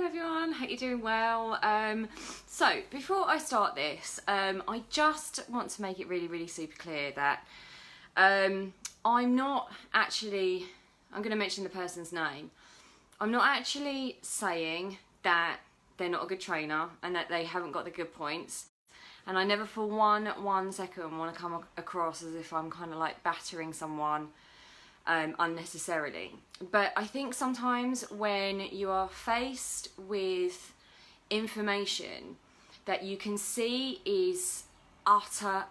everyone, hope you're doing well. So before I start this, I just want to make it really super clear that I'm not actually, I'm going to mention the person's name, I'm not actually saying that they're not a good trainer and that they haven't got the good points. And I never for one second want to come across as if I'm kind of like battering someone unnecessarily. But I think sometimes when you are faced with information that you can see is utter,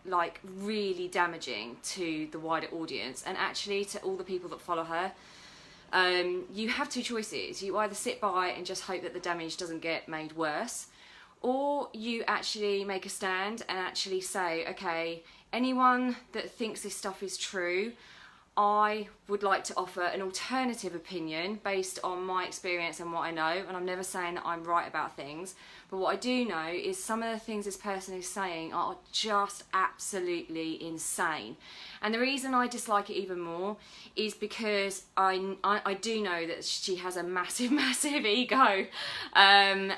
like really damaging to the wider audience and actually to all the people that follow her, you have two choices. You either sit by and just hope that the damage doesn't get made worse, or you actually make a stand and actually say, okay, anyone that thinks this stuff is true, I would like to offer an alternative opinion based on my experience and what I know. And I'm never saying that I'm right about things, but what I do know is some of the things this person is saying are just absolutely insane. And the reason I dislike it even more is because I do know that she has a massive ego, and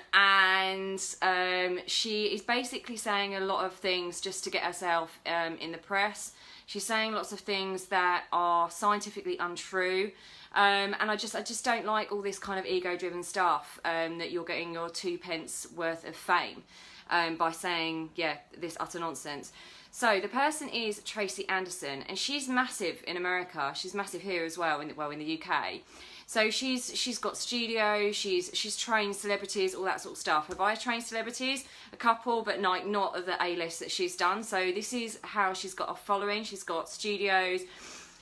she is basically saying a lot of things just to get herself in the press. She's saying lots of things that are scientifically untrue, and I just don't like all this kind of ego-driven stuff, that you're getting your 2 pence worth of fame by saying, yeah, this utter nonsense. So the person is Tracy Anderson, and she's massive in America. She's massive here as well, in the UK. So she's got studios, she's trained celebrities, all that sort of stuff. Have I trained celebrities? A couple, but like not of the A-list that she's done. So this is how she's got a following. She's got studios.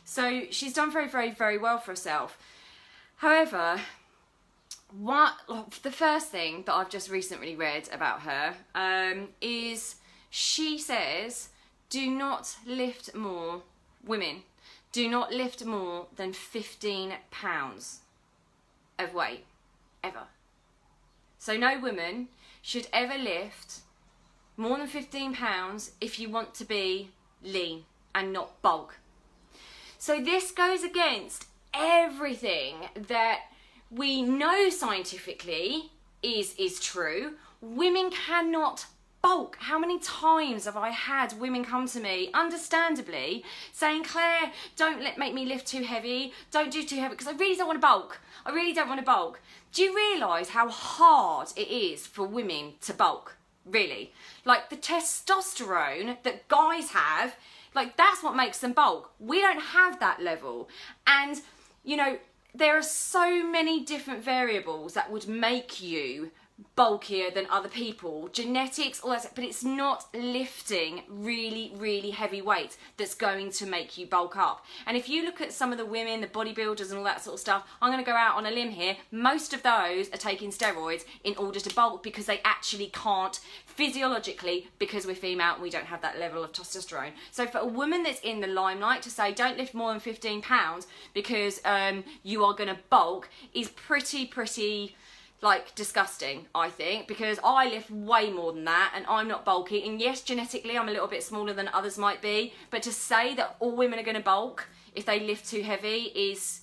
So she's done very well for herself. However, the first thing that I've just recently read about her is she says, do not lift more, women, do not lift more than 15 pounds of weight, ever. So no woman should ever lift more than 15 pounds if you want to be lean and not bulk. So this goes against everything that we know scientifically is true. Women cannot bulk. How many times have I had women come to me, understandably, saying, Claire, don't make me lift too heavy, don't do too heavy, because I really don't want to bulk. I really don't want to bulk. Do you realise how hard it is for women to bulk? Really? Like the testosterone that guys have, like that's what makes them bulk. We don't have that level. And, you know, there are so many different variables that would make you bulkier than other people, genetics, all that, but it's not lifting really heavy weights that's going to make you bulk up. And if you look at some of the women, the bodybuilders and all that sort of stuff, I'm going to go out on a limb here, most of those are taking steroids in order to bulk because they actually can't physiologically, because we're female and we don't have that level of testosterone. So for a woman that's in the limelight to say don't lift more than 15 pounds because you are going to bulk is pretty like disgusting, I think, because I lift way more than that and I'm not bulky. And yes, genetically I'm a little bit smaller than others might be, but to say that all women are going to bulk if they lift too heavy is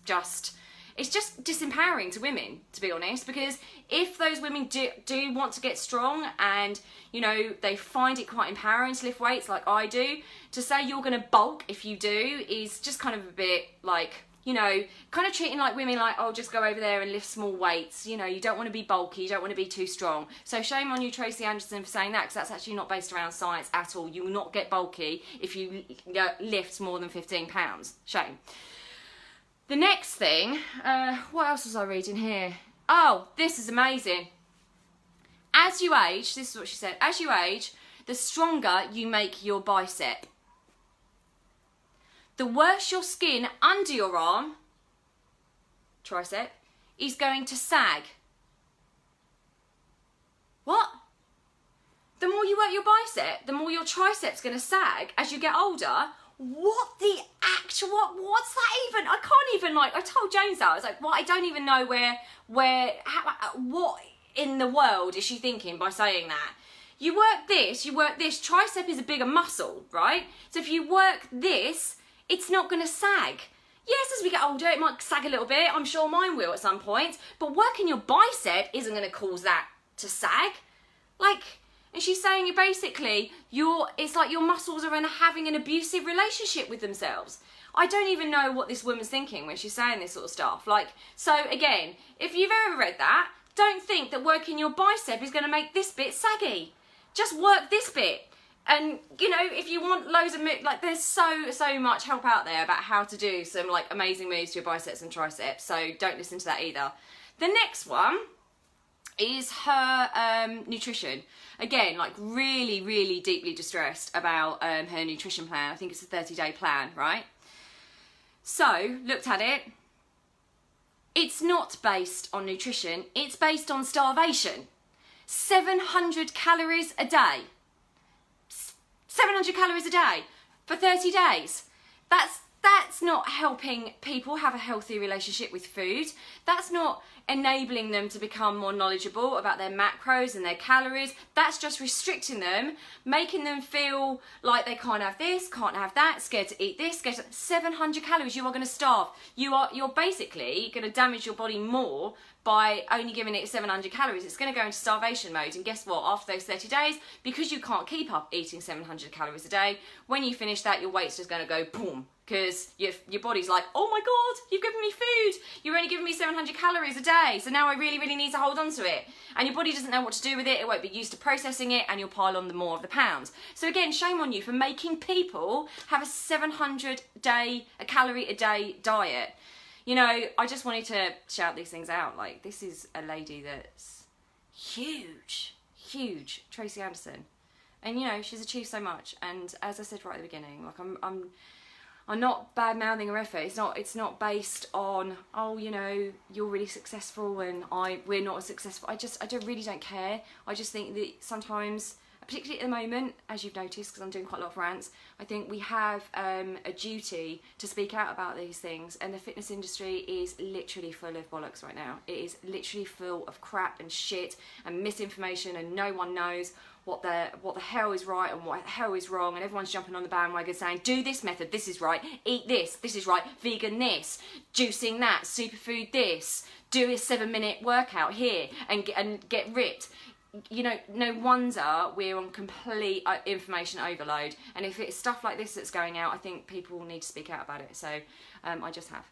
just, it's just disempowering to women, to be honest, because if those women do want to get strong and, you know, they find it quite empowering to lift weights like I do, to say you're going to bulk if you do is just kind of a bit like, you know, kind of treating like women like, oh, just go over there and lift small weights. You know, you don't want to be bulky, you don't want to be too strong. So shame on you, Tracy Anderson, for saying that, because that's actually not based around science at all. You will not get bulky if you lift more than 15 pounds. Shame. The next thing, what else was I reading here? Oh, this is amazing. As you age, this is what she said, as you age, the stronger you make your bicep. The worse your skin under your arm, tricep, is going to sag. What? The more you work your bicep, the more your tricep's going to sag as you get older. What the actual, what's that even? I can't even, like, I told James that. I was like, well, I don't even know what in the world is she thinking by saying that? You work this, tricep is a bigger muscle, right? So if you work this, it's not going to sag. Yes, as we get older, it might sag a little bit. I'm sure mine will at some point. But working your bicep isn't going to cause that to sag. Like, and she's saying you basically, it's like your muscles are having an abusive relationship with themselves. I don't even know what this woman's thinking when she's saying this sort of stuff. Like, so again, if you've ever read that, don't think that working your bicep is going to make this bit saggy. Just work this bit. And, you know, if you want loads of, like, there's so much help out there about how to do some, like, amazing moves to your biceps and triceps. So don't listen to that either. The next one is her nutrition. Again, like, really, really deeply distressed about her nutrition plan. I think it's a 30-day plan, right? So, looked at it. It's not based on nutrition. It's based on starvation. 700 calories a day. 700 calories a day for 30 days. That's not helping people have a healthy relationship with food. That's not enabling them to become more knowledgeable about their macros and their calories. That's just restricting them, making them feel like they can't have this, can't have that, scared to eat this, scared to... 700 calories, you are going to starve. You're basically going to damage your body more by only giving it 700 calories. It's going to go into starvation mode, and guess what? After those 30 days, because you can't keep up eating 700 calories a day, when you finish that, your weight's just going to go boom, because your body's like, oh my god, you've given me food, you're only giving me 700 calories a day, so now I really, really need to hold on to it. And your body doesn't know what to do with it, it won't be used to processing it, and you'll pile on the more of the pounds. So again, shame on you for making people have a 700 calorie a day diet. You know, I just wanted to shout these things out. Like, this is a lady that's huge, huge, Tracy Anderson. And, you know, she's achieved so much. And as I said right at the beginning, like, I'm not bad-mouthing her effort. It's not based on, oh, you know, you're really successful and we're not as successful. I really don't care. I just think that sometimes, particularly at the moment, as you've noticed, because I'm doing quite a lot of rants, I think we have a duty to speak out about these things, and the fitness industry is literally full of bollocks right now. It is literally full of crap and shit and misinformation, and no one knows what the hell is right and what the hell is wrong, and everyone's jumping on the bandwagon saying, do this method, this is right, eat this is right, vegan this, juicing that, superfood this, do a 7-minute workout here and get ripped. You know, no wonder we're on complete information overload, and if it's stuff like this that's going out, I think people need to speak out about it. So I just have.